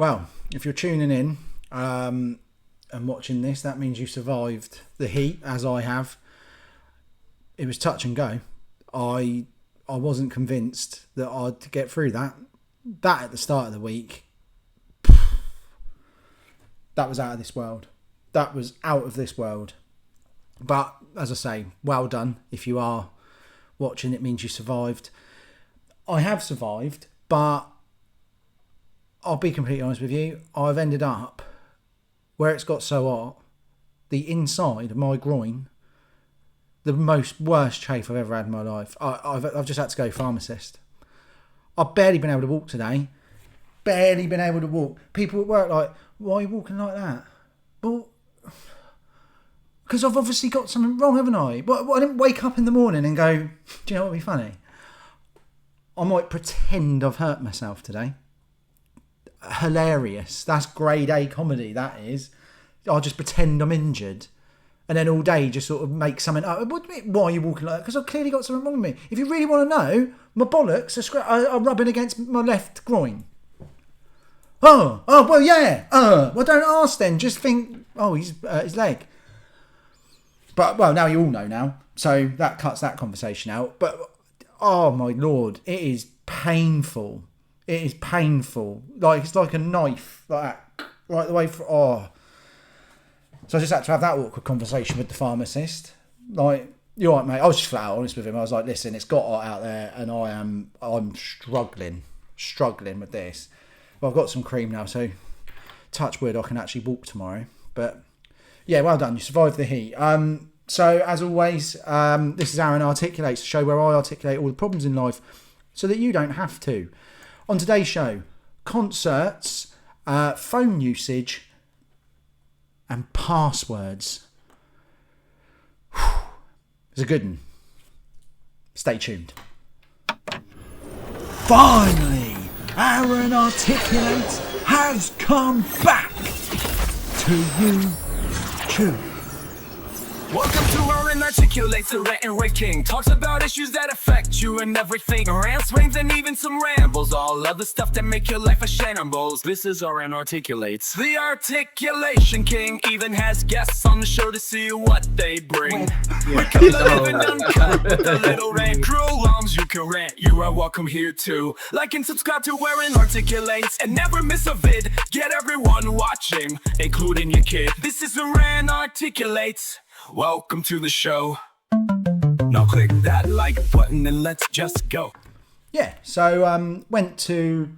Well, if you're tuning in and watching this, that means you survived the heat, as I have. It was touch and go. I wasn't convinced that I'd get through that. That at the start of the week, that was out of this world. That was out of this world. But, as I say, well done. If you are watching, it means you survived. I have survived, but I'll be completely honest with you. I've ended up where it's got so hot, the inside of my groin, the worst chafe I've ever had in my life. I've just had to go pharmacist. I've barely been able to walk today. Barely been able to walk. People at work like, why are you walking like that? Well, because I've obviously got something wrong, haven't I? Well, I didn't wake up in the morning and go, do you know what would be funny? I might pretend I've hurt myself today. Hilarious. That's grade A comedy, that is. I'll just pretend I'm injured. And then all day just sort of make something up. Why are you walking like that? Because I've clearly got something wrong with me. If you really want to know, my bollocks are rubbing against my left groin. Oh, well, yeah. Well, don't ask then. Just think, he's his leg. But, well, now you all know now. So that cuts that conversation out. But, oh, my Lord, it is painful. It is painful. Like, it's like a knife. Like that. Right the way through. Oh. So I just had to have that awkward conversation with the pharmacist. Like, you're right, mate. I was just flat out honest with him. I was like, listen, it's got hot out there and I'm struggling with this. Well, I've got some cream now, so touch wood, I can actually walk tomorrow. But yeah, well done. You survived the heat. So as always, this is Arran Articulates, the show where I articulate all the problems in life so that you don't have to. On today's show, concerts, phone usage, and passwords. It's a good one. Stay tuned. Finally, Arran Articulates has come back to YouTube. Welcome to Arran Articulates, the rant and rave king. Talks about issues that affect you and everything. Rants, raves, and even some rambles. All of the stuff that make your life a shambles. This is Arran Articulates, the articulation king. Even has guests on the show to see what they bring. We come living uncut with a little rant crew. Longs you can rant, you are welcome here too. Like and subscribe to Arran Articulates and never miss a vid. Get everyone watching, including your kid. This is Arran Articulates. Welcome to the show. Now click that like button and let's just go. Yeah, so went to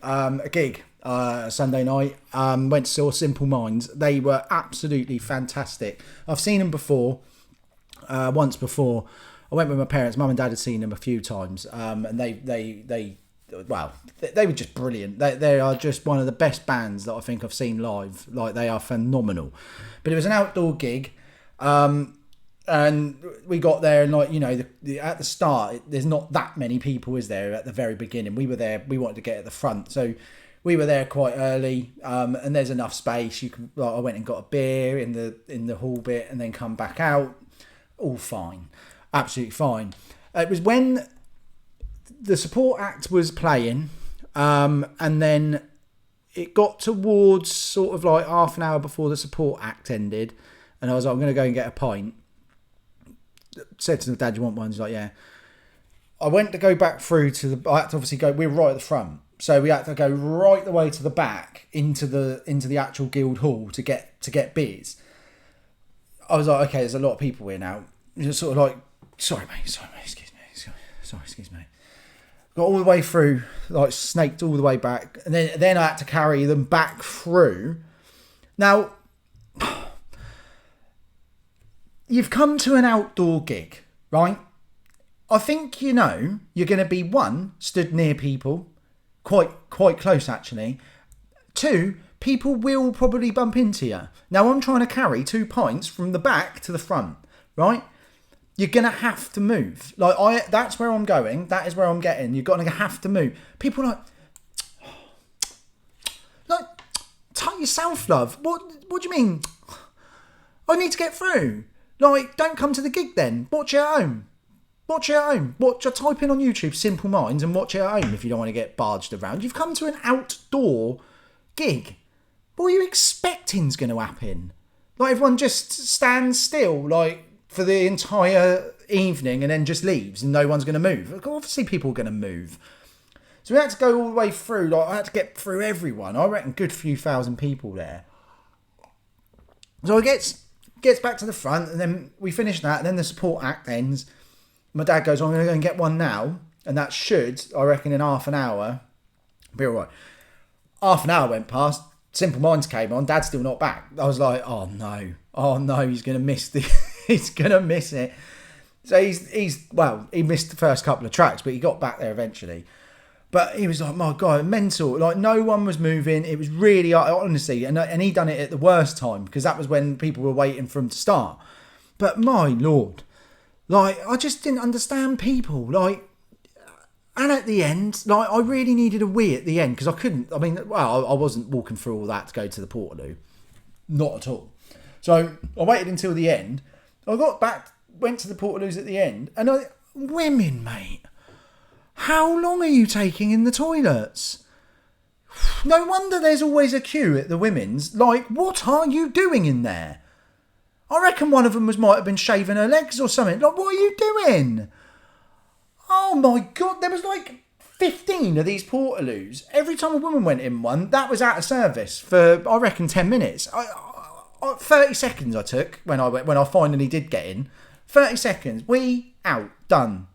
a gig Sunday night. Went to saw Simple Minds. They were absolutely fantastic. I've seen them before, once before. I went with my parents. Mum and Dad had seen them a few times, and they were just brilliant. They are just one of the best bands that I think I've seen live. Like, they are phenomenal. But it was an outdoor gig, and we got there, and like, you know, at the start, there's not that many people, is there? At the very beginning, we were there. We wanted to get at the front, so we were there quite early. And there's enough space. You can. Like, I went and got a beer in the hall bit, and then come back out. All fine, absolutely fine. It was when the support act was playing, and then it got towards sort of like half an hour before the support act ended, and I was like, I'm going to go and get a pint. Said to the dad, you want one? He's like, yeah. I went to go back through I had to obviously go, we were right at the front, so we had to go right the way to the back into the actual guild hall to get beers. I was like, okay, there's a lot of people here now. Just sort of like, sorry mate, excuse me. Got all the way through, like snaked all the way back, and then I had to carry them back through. Now, you've come to an outdoor gig, right? I think you know you're going to be, one, stood near people, quite close actually. Two, people will probably bump into you. Now, I'm trying to carry 2 pints from the back to the front, right? You're going to have to move. Like, that's where I'm going. That is where I'm getting. You're going to have to move. People are like, tight yourself, love. What do you mean? I need to get through. Like, don't come to the gig then. Watch it at home. Watch it at home. Just type in on YouTube Simple Minds and watch it at home if you don't want to get barged around. You've come to an outdoor gig. What are you expecting's going to happen? Like, everyone just stands still, like, for the entire evening and then just leaves and no one's going to move. Obviously, people are going to move. So we had to go all the way through. Like, I had to get through everyone. I reckon good few thousand people there. So it gets back to the front, and then we finish that, and then the support act ends. My dad goes, I'm going to go and get one now. And that should, I reckon, in half an hour, be all right. Half an hour went past. Simple Minds came on. Dad's still not back. I was like, oh no, he's going to miss he's going to miss it. So he missed the first couple of tracks, but he got back there eventually. But he was like, my God, mental. Like, no one was moving. It was really, honestly, and he done it at the worst time, because that was when people were waiting for him to start. But my Lord, like, I just didn't understand people. Like, and at the end, like, I really needed a wee at the end, because I couldn't, I wasn't walking through all that to go to the Portaloo. Not at all. So I waited until the end. I got back, went to the Portaloos at the end, and women, mate. How long are you taking in the toilets? No wonder there's always a queue at the women's. Like, what are you doing in there? I reckon one of them might have been shaving her legs or something. Like, what are you doing? Oh my God, there was like 15 of these Portaloos. Every time a woman went in one, that was out of service for, I reckon, 10 minutes. 30 seconds I took when I finally did get in. 30 seconds. We out. Done.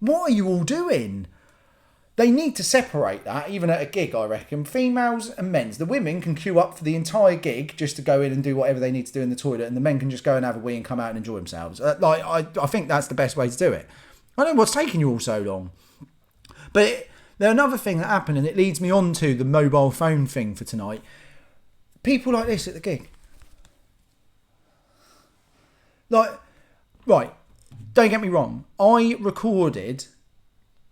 What are you all doing? They need to separate that, even at a gig, I reckon. Females and men's. The women can queue up for the entire gig just to go in and do whatever they need to do in the toilet, and the men can just go and have a wee and come out and enjoy themselves. I think that's the best way to do it. I don't know what's taking you all so long. But there's another thing that happened, and it leads me on to the mobile phone thing for tonight. People like this at the gig. Like, right, don't get me wrong. I recorded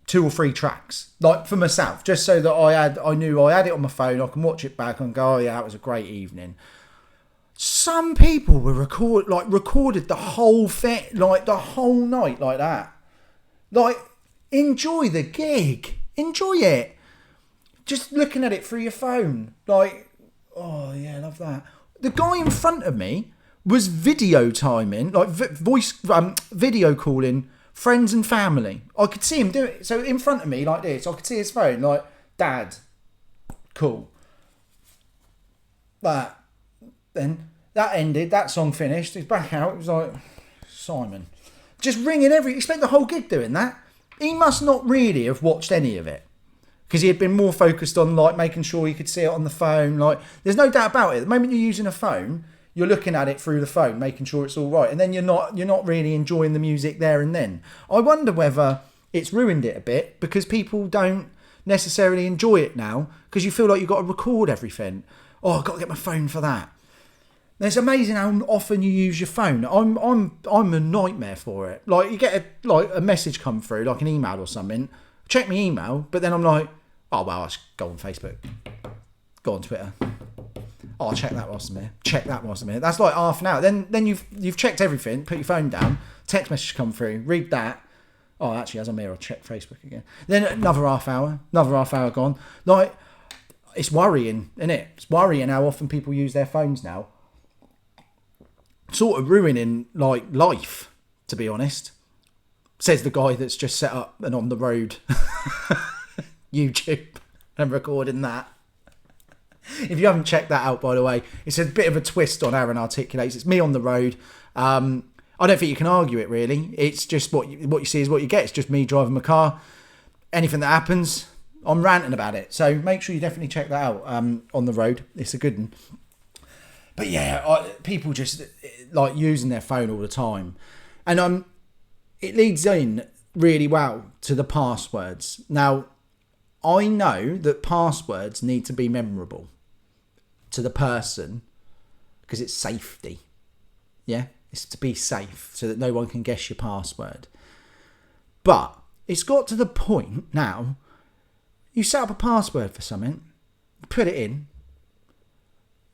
2 or 3 tracks, like, for myself, just so that I knew I had it on my phone. I can watch it back and go, oh yeah, it was a great evening. Some people were recorded the whole thing, like the whole night, like that. Like, enjoy the gig, enjoy it. Just looking at it through your phone, like, oh yeah, I love that. The guy in front of me was video timing, like video calling friends and family. I could see him do it. So in front of me, like this, I could see his phone, like, Dad, cool. Then that ended, that song finished, he's back out, it was like, Simon. Just ringing he spent the whole gig doing that. He must not really have watched any of it, because he had been more focused on, like, making sure he could see it on the phone. Like, there's no doubt about it. The moment you're using a phone, you're looking at it through the phone, making sure it's all right, and then you're not really enjoying the music there and then. I wonder whether it's ruined it a bit, because people don't necessarily enjoy it now, because you feel like you've got to record everything. Oh, I've got to get my phone for that. And it's amazing how often you use your phone. I'm a nightmare for it. Like, you get a message come through, like an email or something. Check my email, but then I'm like, oh well, I'll just go on Facebook, go on Twitter. Oh, check that whilst I'm here. Check that whilst I'm here. That's like half an hour. Then you've checked everything. Put your phone down. Text message come through. Read that. Oh, actually, as I'm here, I'll check Facebook again. Then another half hour. Another half hour gone. Like, it's worrying, isn't it? It's worrying how often people use their phones now. Sort of ruining, like, life, to be honest. Says the guy that's just set up and on the road YouTube and recording that. If you haven't checked that out, by the way, it's a bit of a twist on Arran Articulates. It's me on the road. I don't think you can argue it, really. It's just what you see is what you get. It's just me driving my car. Anything that happens, I'm ranting about it. So make sure you definitely check that out on the road. It's a good one. But yeah, people just like using their phone all the time. And it leads in really well to the passwords. Now, I know that passwords need to be memorable to the person, because it's safety. Yeah, it's to be safe so that no one can guess your password. But it's got to the point now, you set up a password for something, put it in,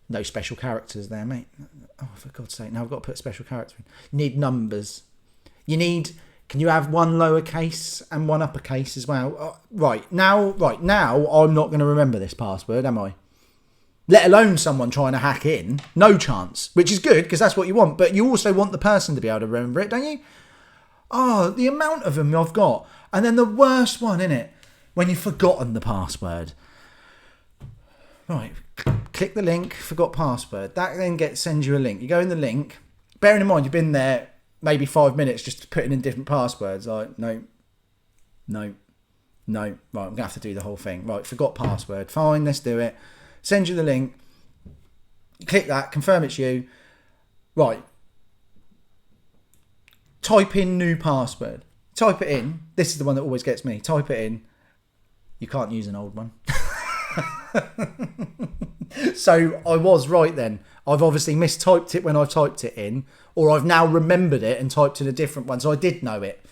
no special characters there, mate. Oh, for God's sake, now I've got to put a special character in. You need numbers. You need Can you have one lowercase and one uppercase as well? Right now, I'm not going to remember this password, am I? Let alone someone trying to hack in. No chance. Which is good, because that's what you want. But you also want the person to be able to remember it, don't you? Oh, the amount of them I've got. And then the worst one, innit? When you've forgotten the password. Right. Click the link, forgot password. That then sends you a link. You go in the link. Bearing in mind, you've been there maybe 5 minutes just putting in different passwords. Like, no. Right, I'm going to have to do the whole thing. Right, forgot password. Fine, let's do it. Send you the link. Click that, confirm it's you. Right. Type in new password. Type it in. This is the one that always gets me. Type it in. You can't use an old one. So I was right then. I've obviously mistyped it when I typed it in, or I've now remembered it and typed in a different one. So I did know it.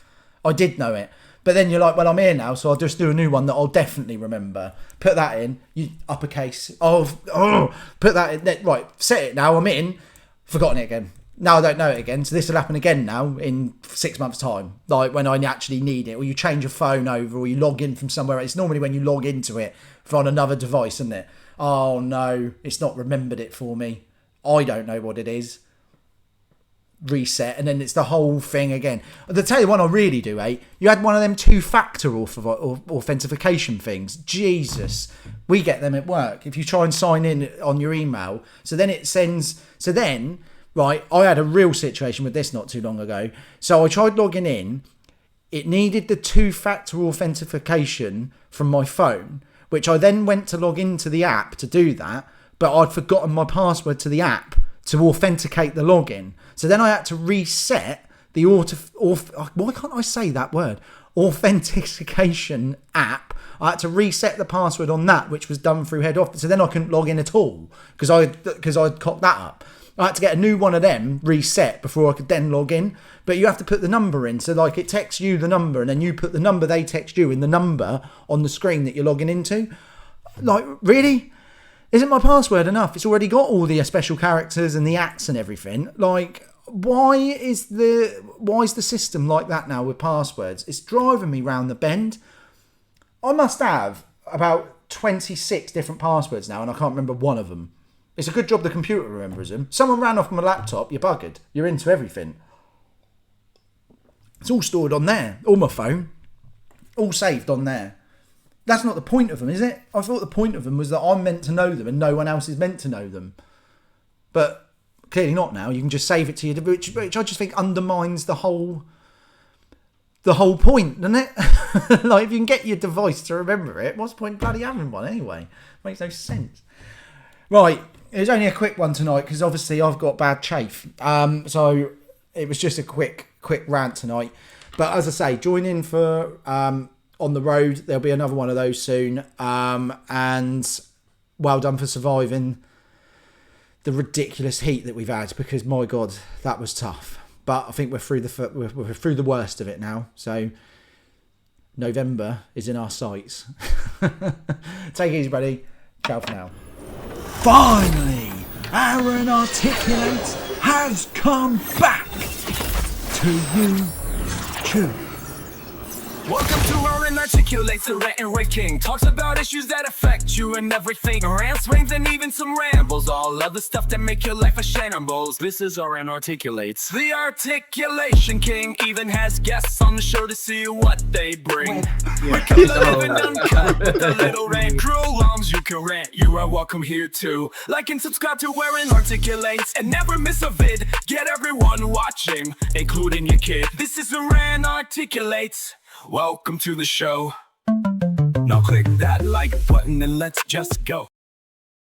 But then you're like, well, I'm here now, so I'll just do a new one that I'll definitely remember. Put that in. You uppercase. Put that in. Right, set it now. I'm in. Forgotten it again. Now I don't know it again. So this will happen again now in 6 months' time. Like when I actually need it. Or you change your phone over, or you log in from somewhere. It's normally when you log into it from another device, isn't it? Oh no, it's not remembered it for me. I don't know what it is. Reset, and then it's the whole thing again. To tell you one I really do hate, you had one of them two-factor authentication things. Jesus, we get them at work. If you try and sign in on your email, so then right, I had a real situation with this not too long ago. So I tried logging in. It needed the two-factor authentication from my phone, which I then went to log into the app to do that, but I'd forgotten my password to the app to authenticate the login. So then I had to reset the why can't I say that word? Authentication app. I had to reset the password on that, which was done through head office. So then I couldn't log in at all because I'd cocked that up. I had to get a new one of them reset before I could then log in. But you have to put the number in. So like it texts you the number, and then you put the number they text you in the number on the screen that you're logging into. Like, really? Isn't my password enough? It's already got all the special characters and the ats and everything. Like, why is the system like that now with passwords? It's driving me round the bend. I must have about 26 different passwords now, and I can't remember one of them. It's a good job the computer remembers them. Someone ran off my laptop, you're buggered. You're into everything. It's all stored on there. All my phone. All saved on there. That's not the point of them, is it? I thought the point of them was that I'm meant to know them and no one else is meant to know them. But clearly not now. You can just save it to your... Which I just think undermines the whole point, doesn't it? Like, if you can get your device to remember it, what's the point of bloody having one anyway? Makes no sense. Right, it was only a quick one tonight because obviously I've got bad chafe. So it was just a quick rant tonight. But as I say, join in for... on the road, there'll be another one of those soon, and well done for surviving the ridiculous heat that we've had, because my god, that was tough. But I think we're through the worst of it now, so November is in our sights. Take it easy, buddy. Ciao for now. Finally, Arran Articulates has come back to YouTube. Welcome to Arran Articulates, the rant king. Talks about issues that affect you and everything. Rants, rants, and even some rambles. All of the stuff that make your life a shambles. This is Arran Articulates. The articulation king even has guests on the show to see what they bring. We keep living uncut with a little rant. Cruel longs, you can rant. You are welcome here too. Like and subscribe to Arran Articulates and never miss a vid. Get everyone watching, including your kid. This is Arran Articulates. Welcome to the show. Now click that like button and let's just go.